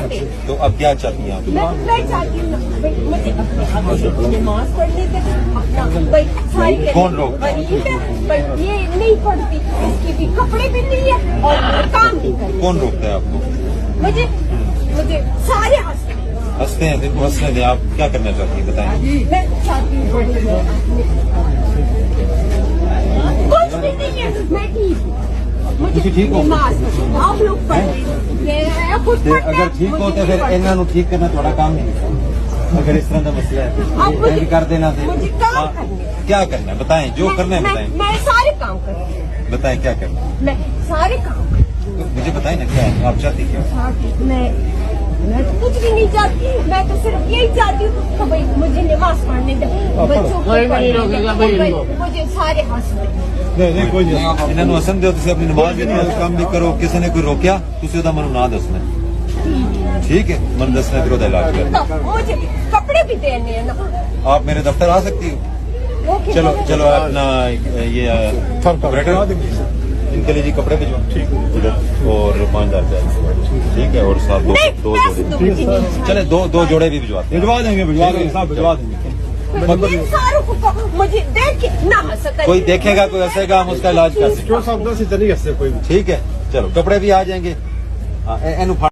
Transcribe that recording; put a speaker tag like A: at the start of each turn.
A: हंसते।
B: तो अब क्या चाहती हैं आप?
A: मैं चाहती हूँ मुझे अपने नमाज पढ़ने दे, अपना भाई सारी
B: कौन रोकता है?
A: गरीब है, पर ये नहीं पढ़ती, इसकी भी कपड़े भी नहीं है और काम नहीं करती।
B: कौन रोकता है आपको?
A: मुझे सारे
B: हंसते हैं, देखो हंसने दें। आप क्या करना चाहती हैं बताएं?
A: मैं चाहती हूँ कुछ भी नहीं है, मैं ठीक हूँ। मुझे
B: ठीक हो?
A: नमाज आप लोग पढ़
B: अगर ठीक हो तो फिर इन्हों ठीक करना थोड़ा काम नहीं। अगर इस तरह का मसला है भी कर देना थे।
A: मुझे काम करने,
B: क्या करना है बताएं, जो करना है बताएं।
A: मैं सारे काम करती हूँ,
B: बताएं क्या करना है,
A: मैं सारे काम करती हूँ।
B: मुझे बताएं ना क्या है, आप चाहती क्या?
A: मैं तो कुछ भी नहीं चाहती, मैं तो सिर्फ यही चाहती हूँ कि भाई मुझे नमाज पढ़ने दे, बच्चों को पढ़ने दे, मुझे सारे हंसते।
B: नहीं कोई नहीं, इन्होंने हसन दो, तुम अपनी नमाज भी नहीं काम भी करो, किसी ने कोई रोकया तुम ओदा मनु ना दसना, ठीक है? मन दसना फिर ओदा इलाज करना।
A: तो मुझे कपड़े भी देने हैं ना।
B: आप मेरे दफ्तर आ सकती हो? चलो चलो अपना ये इनके लिए जी कपड़े भिजवा, ठीक है? और 5,000 चाहिए, ठीक है? और साथ दो जोड़े, चले दो जोड़े भी भिजवाते,
C: भिजवा देंगे भिजवा देंगे।
A: मुझे देख के ना हंसता,
B: कोई देखेगा कोई हंसेगा, हम उसका इलाज कर सकते,
C: क्यों साहब से चली गए कोई,
B: ठीक है? चलो कपड़े भी आ जाएंगे।